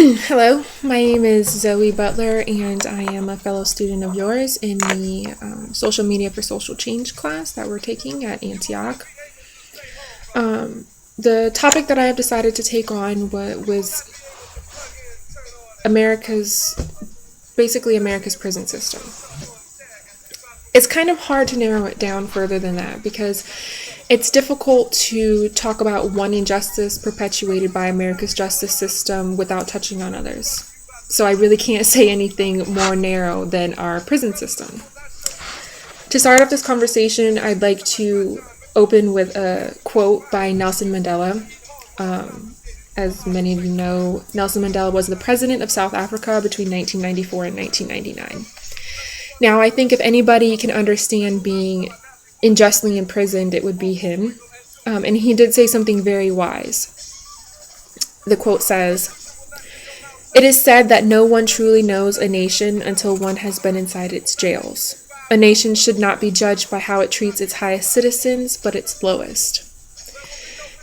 Hello, my name is Zoe Butler, and I am a fellow student of yours in the Social Media for Social Change class that we're taking at Antioch. The topic that I have decided to take on was basically America's prison system. It's kind of hard to narrow it down further than that because it's difficult to talk about one injustice perpetuated by America's justice system without touching on others. So I really can't say anything more narrow than our prison system. To start off this conversation, I'd like to open with a quote by Nelson Mandela. As many of you know, Nelson Mandela was the president of South Africa between 1994 and 1999. Now, I think if anybody can understand being unjustly imprisoned, it would be him. And he did say something very wise. The quote says, "It is said that no one truly knows a nation until one has been inside its jails. A nation should not be judged by how it treats its highest citizens, but its lowest."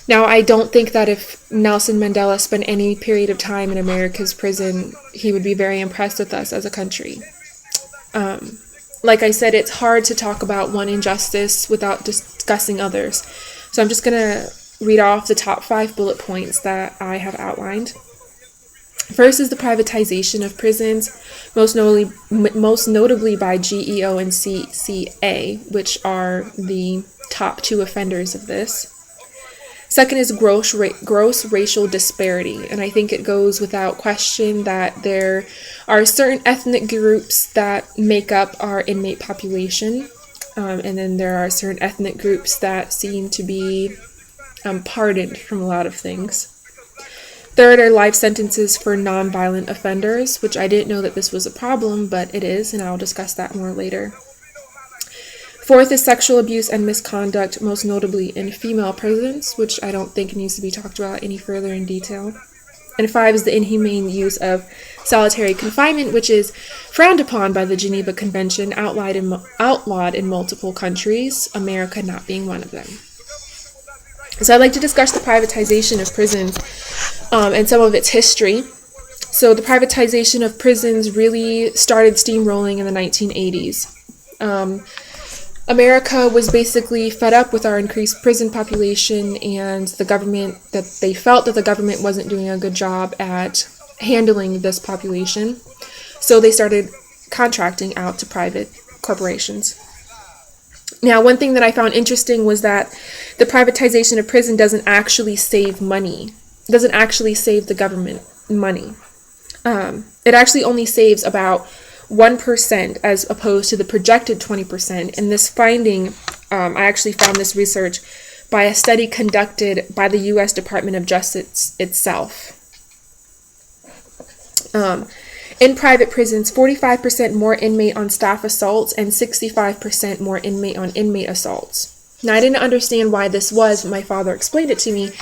Now, I don't think that if Nelson Mandela spent any period of time in America's prison, he would be very impressed with us as a country. Like I said, it's hard to talk about one injustice without discussing others. So I'm just going to read off the top 5 bullet points that I have outlined. First is the privatization of prisons, most notably by GEO and CCA, which are the top 2 offenders of this. Second is gross racial disparity, and I think it goes without question that there are certain ethnic groups that make up our inmate population, and then there are certain ethnic groups that seem to be pardoned from a lot of things. Third are life sentences for nonviolent offenders, which I didn't know that this was a problem, but it is, and I'll discuss that more later. Fourth is sexual abuse and misconduct, most notably in female prisons, which I don't think needs to be talked about any further in detail. And 5 is the inhumane use of solitary confinement, which is frowned upon by the Geneva Convention, outlawed in multiple countries, America not being one of them. So I'd like to discuss the privatization of prisons and some of its history. So the privatization of prisons really started steamrolling in the 1980s. America was basically fed up with our increased prison population and they felt that the government wasn't doing a good job at handling this population. So they started contracting out to private corporations. Now, one thing that I found interesting was that the privatization of prison doesn't actually save money. It doesn't actually save the government money. It actually only saves about 1% as opposed to the projected 20%. And this finding, I actually found this research by a study conducted by the U.S. Department of Justice itself. In private prisons, 45% more inmate on staff assaults and 65% more inmate on inmate assaults. Now, I didn't understand why this was, but my father explained it to me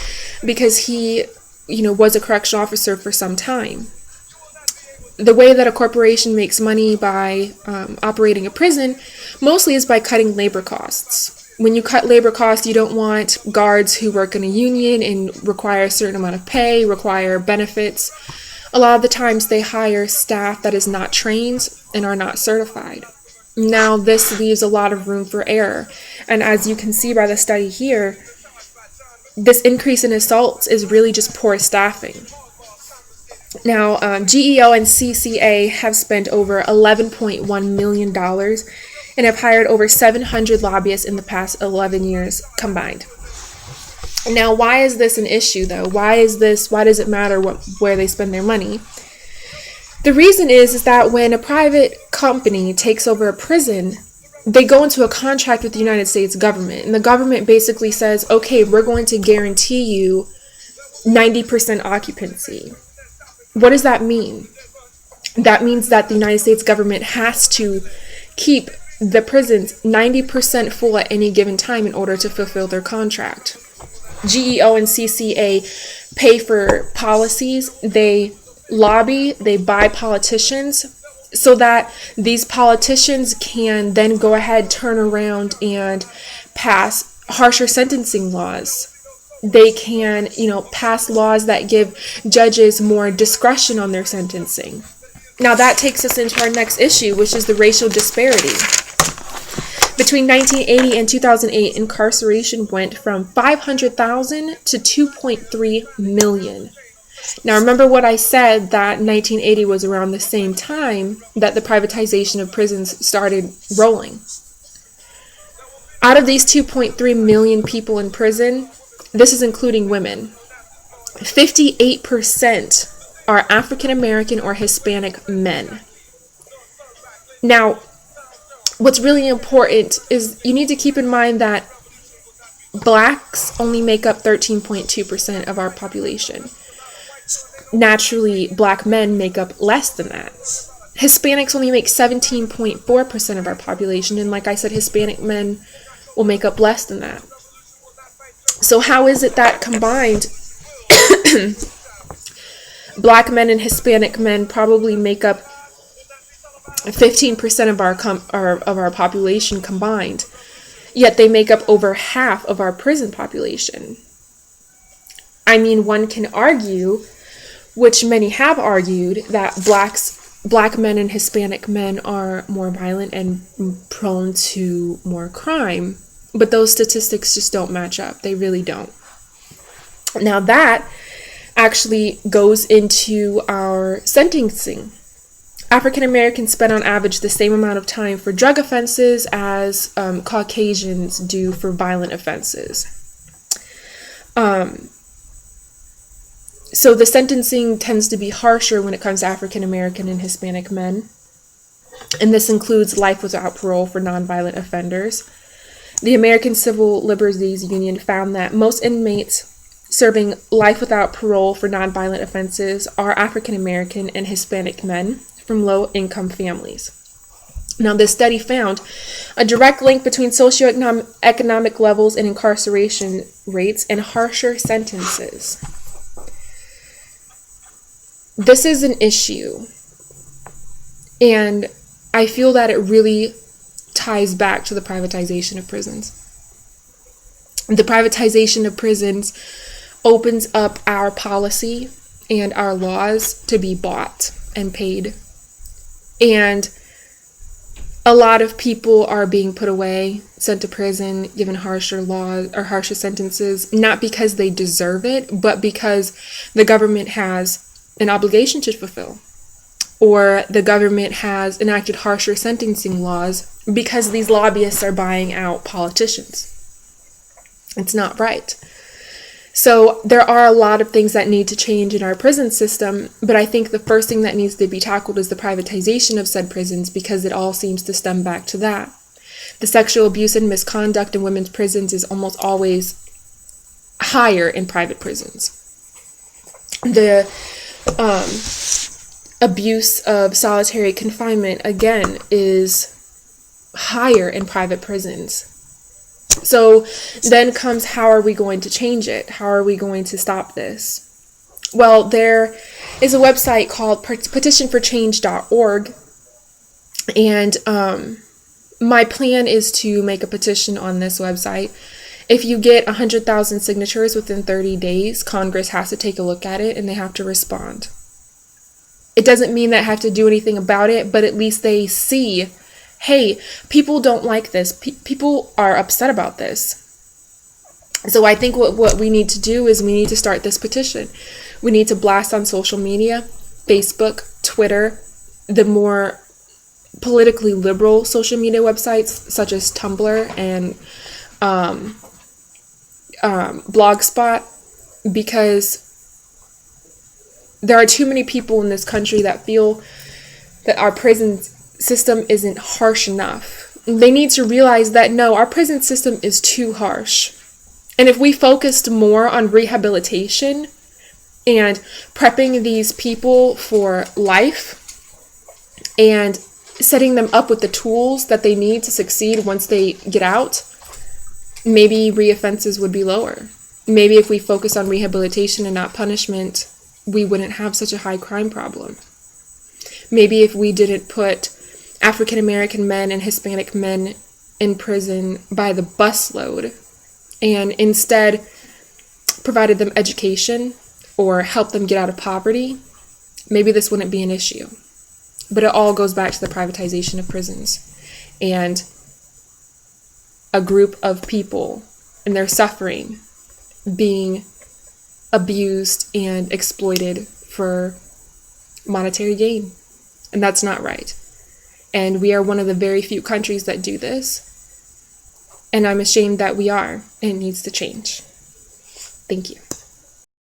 because he, was a correctional officer for some time. The way that a corporation makes money by operating a prison mostly is by cutting labor costs. When you cut labor costs, you don't want guards who work in a union and require a certain amount of pay, require benefits. A lot of the times they hire staff that is not trained and are not certified. Now, this leaves a lot of room for error. And as you can see by the study here, this increase in assaults is really just poor staffing. Now, GEO and CCA have spent over $11.1 million and have hired over 700 lobbyists in the past 11 years combined. Now, why is this an issue, though? Why does it matter where they spend their money? The reason is that when a private company takes over a prison, they go into a contract with the United States government, and the government basically says, okay, we're going to guarantee you 90% occupancy. What does that mean? That means that the United States government has to keep the prisons 90% full at any given time in order to fulfill their contract. GEO and CCA pay for policies, they lobby, they buy politicians so that these politicians can then go ahead, turn around, and pass harsher sentencing laws. They can, pass laws that give judges more discretion on their sentencing. Now that takes us into our next issue, which is the racial disparity. Between 1980 and 2008, incarceration went from 500,000 to 2.3 million. Now remember what I said, that 1980 was around the same time that the privatization of prisons started rolling. Out of these 2.3 million people in prison, this is including women, 58% are African American or Hispanic men. Now, what's really important is you need to keep in mind that blacks only make up 13.2% of our population. Naturally, black men make up less than that. Hispanics only make 17.4% of our population, and like I said, Hispanic men will make up less than that. So how is it that combined black men and Hispanic men probably make up 15% of our population combined, yet they make up over half of our prison population? I mean, one can argue, which many have argued, that black men and Hispanic men are more violent and prone to more crime, but those statistics just don't match up. They really don't. Now that actually goes into our sentencing. African Americans spend on average the same amount of time for drug offenses as Caucasians do for violent offenses. So the sentencing tends to be harsher when it comes to African American and Hispanic men. And this includes life without parole for nonviolent offenders. The American Civil Liberties Union found that most inmates serving life without parole for nonviolent offenses are African American and Hispanic men from low-income families. Now, this study found a direct link between socioeconomic levels and incarceration rates and harsher sentences. This is an issue, and I feel that it really ties back to the privatization of prisons. The privatization of prisons opens up our policy and our laws to be bought and paid. And a lot of people are being put away, sent to prison, given harsher laws or harsher sentences, not because they deserve it, but because the government has an obligation to fulfill, or the government has enacted harsher sentencing laws because these lobbyists are buying out politicians. It's not right. So there are a lot of things that need to change in our prison system, but I think the first thing that needs to be tackled is the privatization of said prisons, because it all seems to stem back to that. The sexual abuse and misconduct in women's prisons is almost always higher in private prisons. The abuse of solitary confinement, again, is higher in private prisons. So then comes, how are we going to change it? How are we going to stop this? Well, there is a website called petitionforchange.org, and my plan is to make a petition on this website. If you get 100,000 signatures within 30 days, Congress has to take a look at it and they have to respond. It doesn't mean that I have to do anything about it, but at least they see, hey, people don't like this. People are upset about this. So I think what we need to do is we need to start this petition. We need to blast on social media, Facebook, Twitter, the more politically liberal social media websites such as Tumblr and Blogspot, because there are too many people in this country that feel that our prison system isn't harsh enough. They need to realize that no, our prison system is too harsh. And if we focused more on rehabilitation and prepping these people for life and setting them up with the tools that they need to succeed once they get out, maybe reoffenses would be lower. Maybe if we focus on rehabilitation and not punishment, we wouldn't have such a high crime problem. Maybe if we didn't put African American men and Hispanic men in prison by the busload, and instead provided them education or helped them get out of poverty, maybe this wouldn't be an issue. But it all goes back to the privatization of prisons and a group of people and their suffering being abused and exploited for monetary gain. And that's not right. And we are one of the very few countries that do this. And I'm ashamed that we are, and it needs to change. Thank you.